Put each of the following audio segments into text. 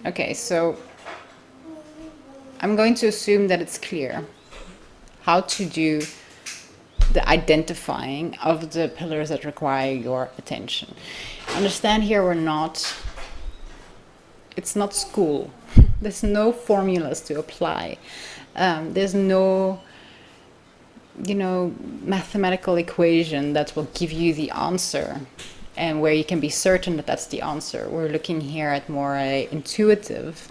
Okay, so I'm going to assume that it's clear how to do the identifying of the pillars that require your attention. Understand here it's not school. There's no formulas to apply. There's no, mathematical equation that will give you the answer and where you can be certain that that's the answer. We're looking here at more a intuitive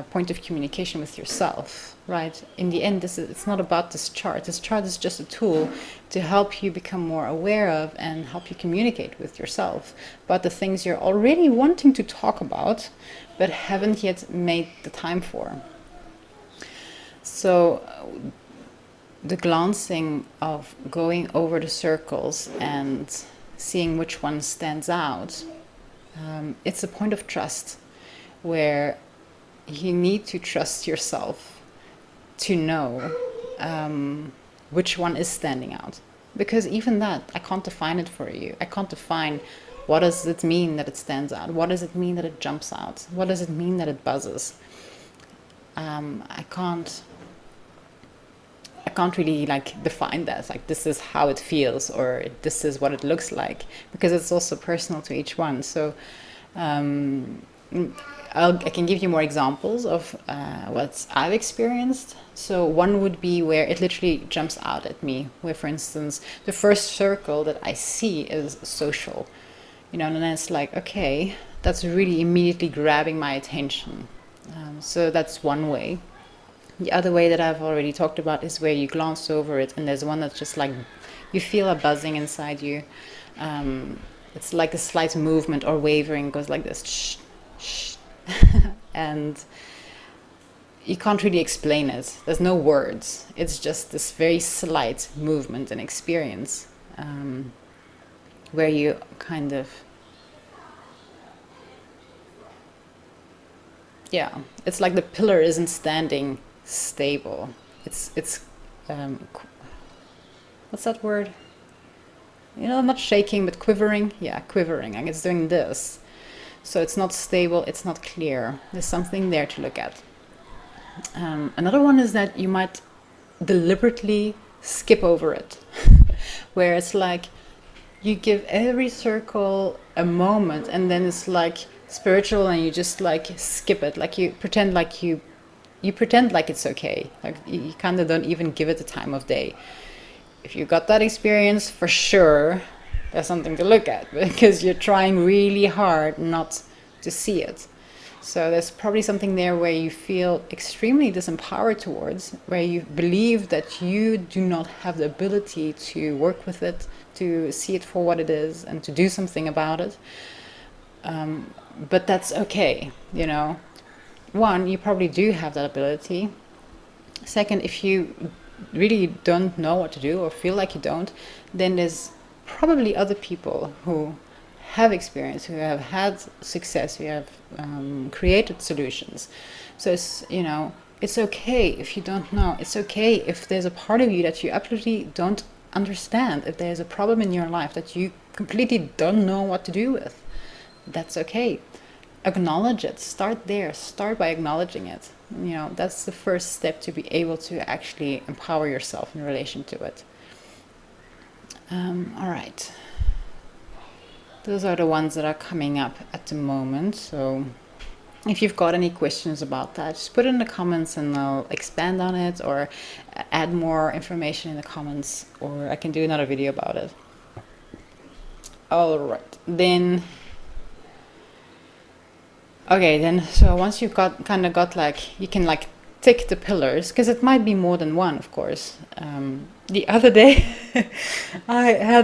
point of communication with yourself, right? In the end, it's not about this chart. This chart is just a tool to help you become more aware of and help you communicate with yourself about the things you're already wanting to talk about, but haven't yet made the time for. So the glancing of going over the circles and seeing which one stands out, it's a point of trust where you need to trust yourself to know which one is standing out. Because even that, I can't define it for you. I can't define what does it mean that it stands out? What does it mean that it jumps out? What does it mean that it buzzes? I can't really define that, like this is how it feels or this is what it looks like, because it's also personal to each one. So I can give you more examples of what I've experienced. So one would be where it literally jumps out at me, where for instance the first circle that I see is social, and then it's like, okay, that's really immediately grabbing my attention. So that's one way. The other way that I've already talked about is where you glance over it and there's one that's just like you feel a buzzing inside you. It's like a slight movement or wavering, goes like this, shh, shh. And you can't really explain it. There's no words. It's just this very slight movement and experience where you kind of, it's like the pillar isn't standing stable. It's what's that word? Not shaking, but quivering. Yeah, quivering. Like it's doing this. So it's not stable. It's not clear. There's something there to look at. Another one is that you might deliberately skip over it, where it's like you give every circle a moment, and then it's like spiritual, and you just like skip it. Like you pretend like it's okay. Like you kind of don't even give it the time of day. If you got that experience, for sure, there's something to look at, because you're trying really hard not to see it. So there's probably something there where you feel extremely disempowered towards, where you believe that you do not have the ability to work with it, to see it for what it is, and to do something about it. But that's okay, One, you probably do have that ability. Second, if you really don't know what to do or feel like you don't, then there's probably other people who have experience, who have had success, who have created solutions. So it's okay if you don't know. It's okay if there's a part of you that you absolutely don't understand. If there's a problem in your life that you completely don't know what to do with, that's okay. Acknowledge it. Start there. Start by acknowledging it. That's the first step to be able to actually empower yourself in relation to it. All right. Those are the ones that are coming up at the moment. So if you've got any questions about that, just put it in the comments and I'll expand on it or add more information in the comments, or I can do another video about it. All right. Then so once you've got like, you can like tick the pillars, because it might be more than one, of course. The other day I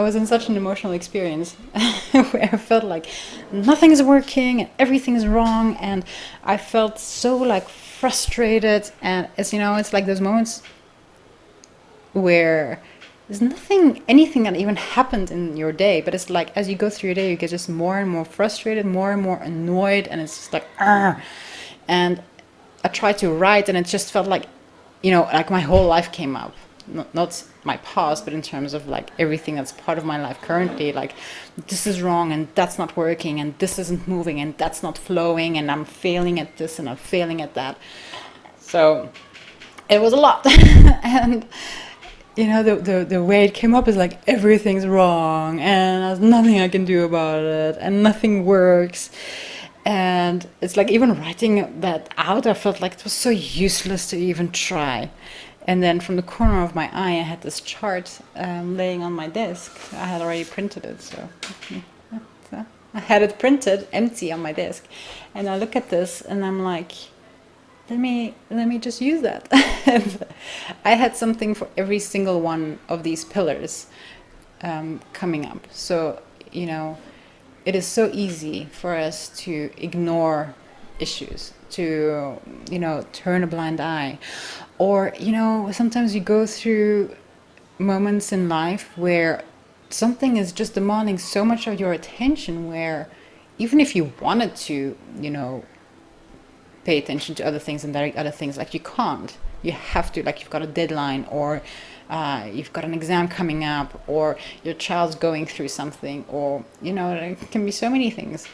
was in such an emotional experience where I felt like nothing is working and everything is wrong, and I felt so like frustrated. And it's like those moments where there's anything that even happened in your day, but it's like as you go through your day, you get just more and more frustrated, more and more annoyed, and it's just like, Argh. And I tried to write, and it just felt like, like my whole life came up. not my past, but in terms of like everything that's part of my life currently, like this is wrong and that's not working and this isn't moving and that's not flowing and I'm failing at this and I'm failing at that. So it was a lot. And the way it came up is like everything's wrong and there's nothing I can do about it and nothing works. And it's like even writing that out, I felt like it was so useless to even try. And then from the corner of my eye, I had this chart laying on my desk. I had already printed it, so I had it printed, empty on my desk. And I look at this and I'm like, let me just use that. And I had something for every single one of these pillars coming up. So, it is so easy for us to ignore issues, to, turn a blind eye. Or, sometimes you go through moments in life where something is just demanding so much of your attention where even if you wanted to, pay attention to other things and direct other things, like you can't. You have to, like you've got a deadline, or you've got an exam coming up, or your child's going through something, or it can be so many things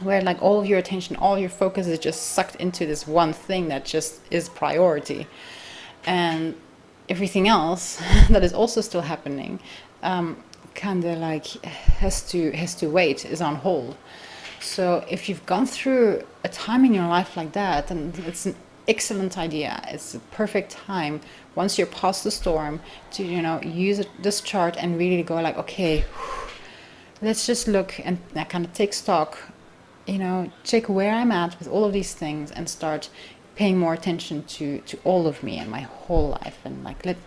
where like all of your attention, all your focus is just sucked into this one thing that just is priority, and everything else that is also still happening kind of like has to wait, is on hold. So if you've gone through a time in your life like that, then it's an excellent idea. It's a perfect time, once you're past the storm, to use this chart and really go like, okay, let's just look and kind of take stock, check where I'm at with all of these things and start paying more attention to all of me and my whole life, and like let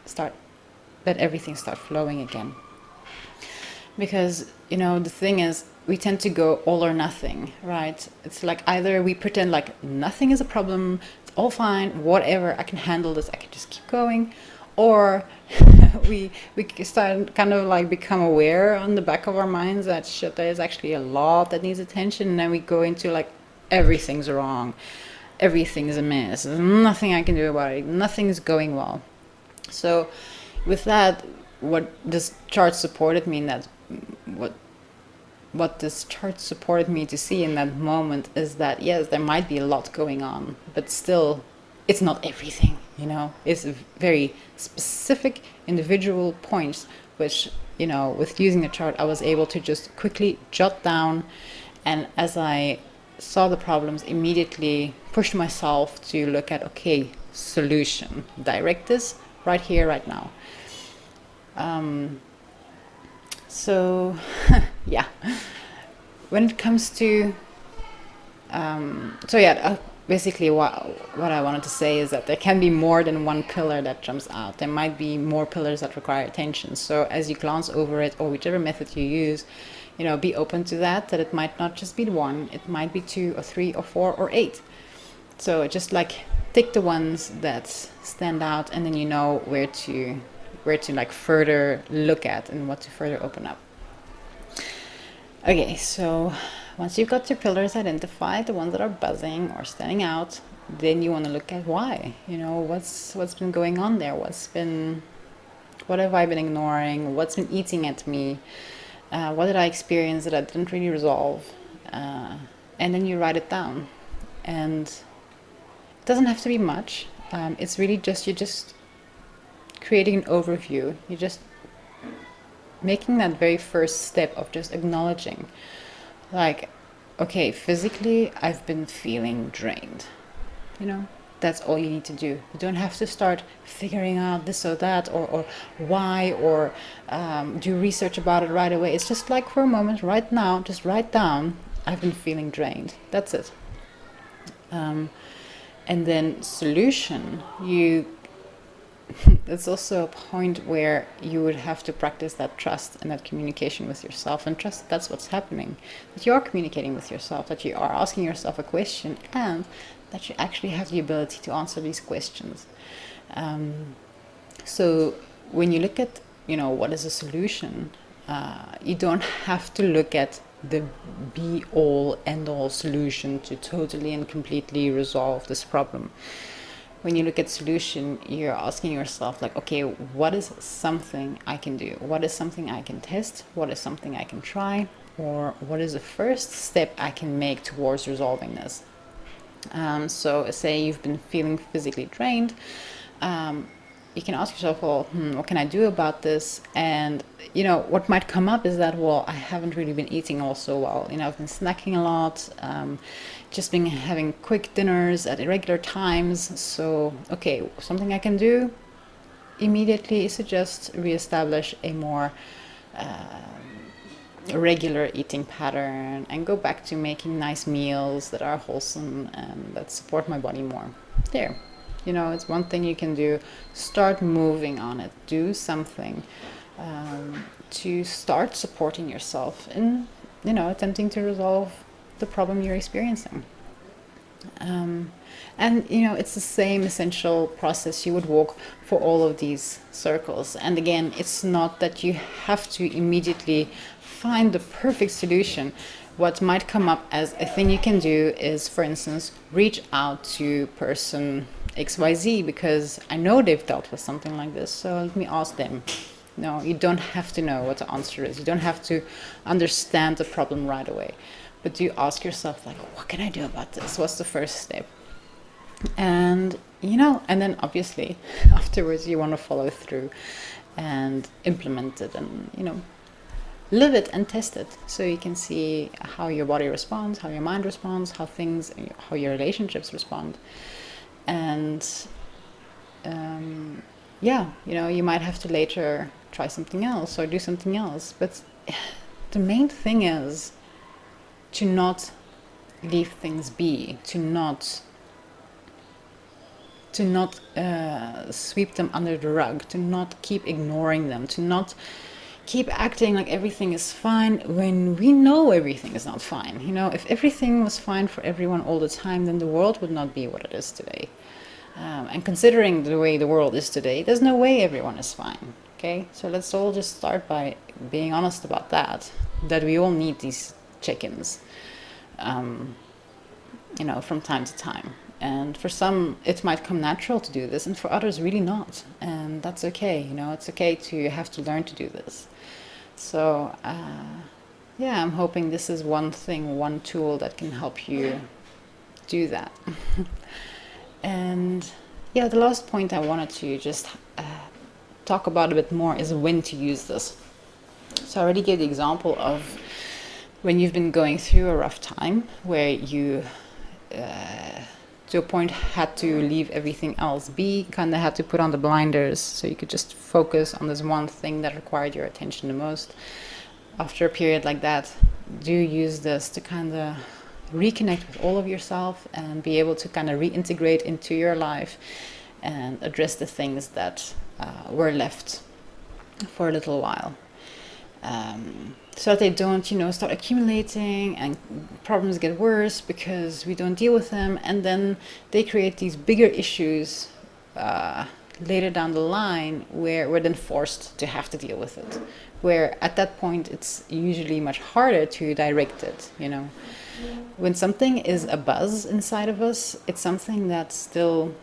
everything start flowing again. Because the thing is, we tend to go all or nothing, right? It's like either we pretend like nothing is a problem, it's all fine, whatever, I can handle this, I can just keep going, or we start kind of like become aware on the back of our minds that shit, there is actually a lot that needs attention, and then we go into like everything's wrong, everything's a mess, there's nothing I can do about it, nothing's going well. So with that, what this chart supported me in that, what this chart supported me to see in that moment is that, yes, there might be a lot going on, but still, it's not everything, It's very specific individual points, which, with using the chart, I was able to just quickly jot down. And as I saw the problems, immediately pushed myself to look at, okay, solution, direct this right here, right now. So, yeah, when it comes to, basically what I wanted to say is that there can be more than one pillar that jumps out. There might be more pillars that require attention. So as you glance over it, or whichever method you use, be open to that it might not just be one, it might be 2 or 3 or 4 or 8. So just like take the ones that stand out, and then where to like further look at and what to further open up. Okay, so once you've got your pillars identified, the ones that are buzzing or standing out, then you want to look at why. What's been going on there? What have I been ignoring? What's been eating at me? What did I experience that I didn't really resolve? And then you write it down. And it doesn't have to be much. It's really just, you're just creating an overview. You're just making that very first step of just acknowledging, like, okay, physically I've been feeling drained. That's all you need to do. You don't have to start figuring out this or that, or why, or do research about it right away. It's just like, for a moment right now, just write down, I've been feeling drained. That's it. And then solution, that's also a point where you would have to practice that trust and that communication with yourself, and trust that that's what's happening, that you are communicating with yourself, that you are asking yourself a question, and that you actually have the ability to answer these questions. So when you look at, what is a solution, you don't have to look at the be-all, end-all solution to totally and completely resolve this problem. when you look at solution, you're asking yourself like, okay, what is something I can do? What is something I can test? What is something I can try? Or what is the first step I can make towards resolving this? So say you've been feeling physically drained, you can ask yourself, well, what can I do about this? And, what might come up is that, well, I haven't really been eating all so well. I've been snacking a lot, just been having quick dinners at irregular times. So, okay, something I can do immediately is to just reestablish a more regular eating pattern and go back to making nice meals that are wholesome and that support my body more. There. It's one thing you can do. Start moving on it. Do something to start supporting yourself in, attempting to resolve the problem you're experiencing. And, it's the same essential process you would walk for all of these circles. And again, it's not that you have to immediately find the perfect solution. What might come up as a thing you can do is, for instance, reach out to person XYZ because I know they've dealt with something like this, so let me ask them. No, you don't have to know what the answer is. You don't have to understand the problem right away. But you ask yourself, like, what can I do about this? What's the first step? And, and then obviously afterwards you want to follow through and implement it and, live it and test it so you can see how your body responds, how your mind responds, how your relationships respond. And you might have to later try something else or do something else. But the main thing is to not leave things be, to not sweep them under the rug, to not keep ignoring them, to not keep acting like everything is fine when we know everything is not fine. If everything was fine for everyone all the time, then the world would not be what it is today. And considering the way the world is today, there's no way everyone is fine. Okay, so let's all just start by being honest about that we all need these check-ins, from time to time. And for some, it might come natural to do this, and for others, really not. And that's okay. It's okay to have to learn to do this. So, I'm hoping this is one tool that can help you do that. And the last point I wanted to just talk about a bit more is when to use this. So I already gave the example of when you've been going through a rough time where you to a point had to leave everything else be, kind of had to put on the blinders so you could just focus on this one thing that required your attention the most. After a period like that, do use this to kind of reconnect with all of yourself and be able to kind of reintegrate into your life and address the things that were left for a little while. So that they don't, start accumulating and problems get worse because we don't deal with them, and then they create these bigger issues later down the line where we're then forced to have to deal with it. Where at that point it's usually much harder to direct it, When something is a buzz inside of us, it's something that's still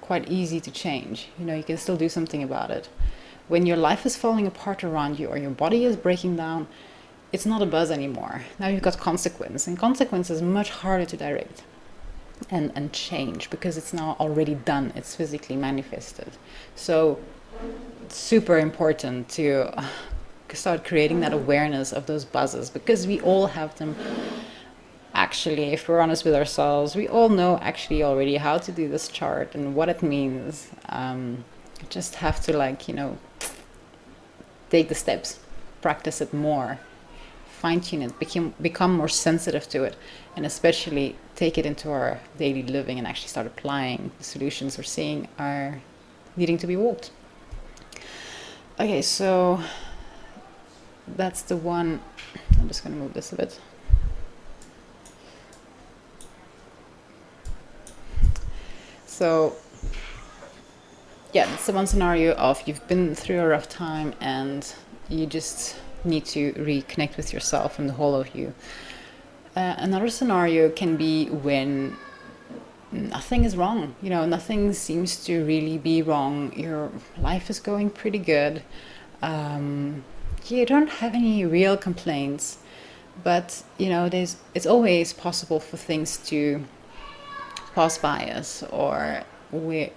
quite easy to change. You can still do something about it. When your life is falling apart around you or your body is breaking down, it's not a buzz anymore. Now you've got consequence, and consequence is much harder to direct and change because it's now already done. It's physically manifested. So it's super important to start creating that awareness of those buzzes, because we all have them. Actually, if we're honest with ourselves, we all know actually already how to do this chart and what it means. Just have to take the steps, practice it more, fine-tune it, become more sensitive to it, and especially take it into our daily living and actually start applying the solutions we're seeing are needing to be walked. Okay, so that's the one. I'm just going to move this a bit. So it's the one scenario of you've been through a rough time and you just need to reconnect with yourself and the whole of you. Another scenario can be when nothing is wrong. You know, nothing seems to really be wrong. Your life is going pretty good. You don't have any real complaints, but you know, it's always possible for things to pass by us, or we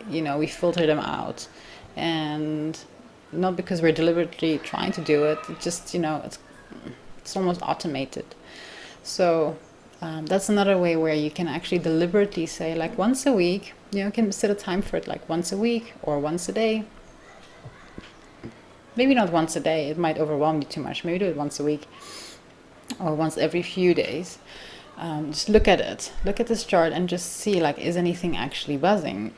filter them out, and not because we're deliberately trying to do it. It just, it's almost automated. So that's another way where you can actually deliberately say, like, once a week, you can set a time for it, like once a week or once a day. Maybe not once a day, it might overwhelm you too much. Maybe do it once a week or once every few days. Just look at it, look at this chart, and just see, like, is anything actually buzzing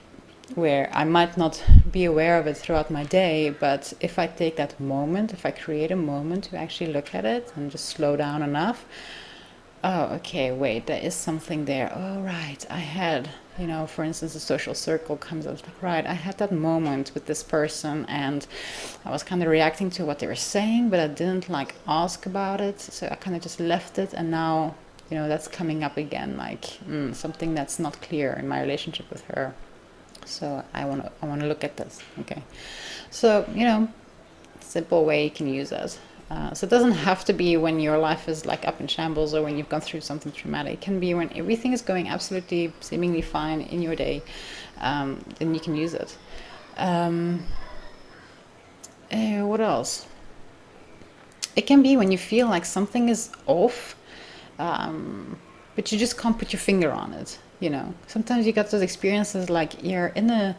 where I might not be aware of it throughout my day, but if I take that moment, if I create a moment to actually look at it and just slow down enough, oh, okay, wait, there is something there. Oh, right, I had, for instance, a social circle comes up, like, right, I had that moment with this person, and I was kind of reacting to what they were saying, but I didn't, like, ask about it, so I kind of just left it, and now, that's coming up again, like, something that's not clear in my relationship with her. So I want to look at this. Okay, so simple way you can use it. So it doesn't have to be when your life is like up in shambles or when you've gone through something traumatic. It can be when everything is going absolutely seemingly fine in your day. Then you can use it. What else? It can be when you feel like something is off, but you just can't put your finger on it. Sometimes you get those experiences like you're in a,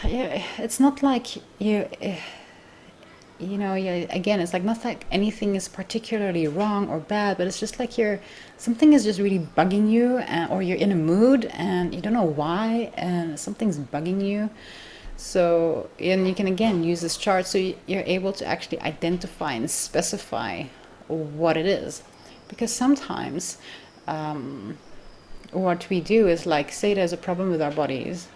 it's not like again, it's like not like anything is particularly wrong or bad, but it's just like something is just really bugging you, or you're in a mood and you don't know why, and something's bugging you. So, and you can again use this chart so you're able to actually identify and specify what it is, because sometimes what we do is, like, say there's a problem with our bodies,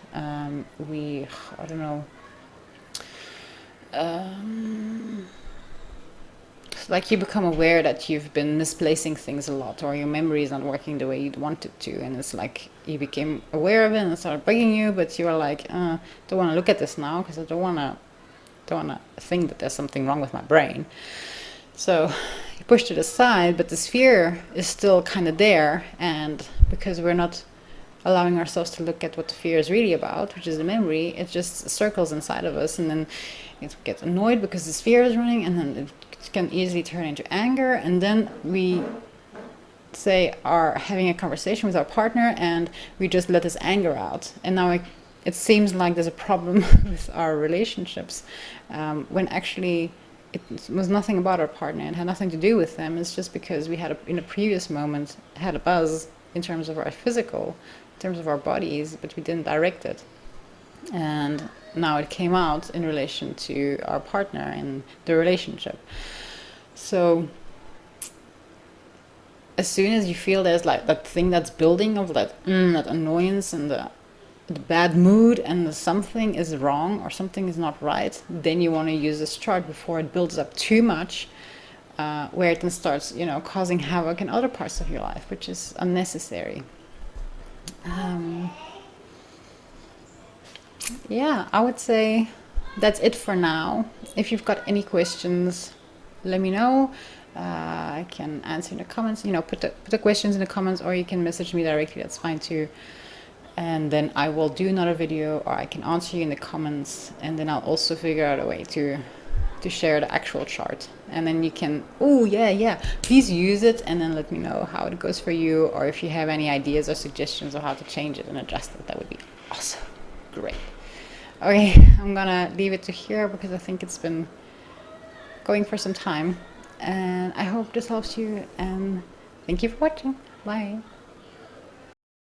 like you become aware that you've been misplacing things a lot, or your memory is not working the way you'd want it to, and it's like you became aware of it and it started bugging you, but you were like, don't want to look at this now because I don't want to think that there's something wrong with my brain. So you pushed it aside, but this fear is still kind of there, and because we're not allowing ourselves to look at what the fear is really about, which is the memory, it just circles inside of us, and then it gets annoyed because this fear is running, and then it can easily turn into anger, and then we say are having a conversation with our partner and we just let this anger out, and now it seems like there's a problem with our relationships, when actually it was nothing about our partner. It had nothing to do with them. It's just because we had in a previous moment had a buzz in terms of our physical, in terms of our bodies, but we didn't direct it, and now it came out in relation to our partner and the relationship. So as soon as you feel there's like that thing that's building of that annoyance and the bad mood, and something is wrong or something is not right, then you want to use this chart before it builds up too much, where it then starts causing havoc in other parts of your life, which is unnecessary. Yeah, I would say that's it for now. If you've got any questions, let me know. I can answer in the comments. Put the questions in the comments, or you can message me directly. That's fine too. And then I will do another video, or I can answer you in the comments, and then I'll also figure out a way to share the actual chart, and then you can please use it and then let me know how it goes for you, or if you have any ideas or suggestions of how to change it and adjust it. That would be awesome. Great. Okay, I'm gonna leave it to here because I think it's been going for some time, and I hope this helps you, and thank you for watching. Bye.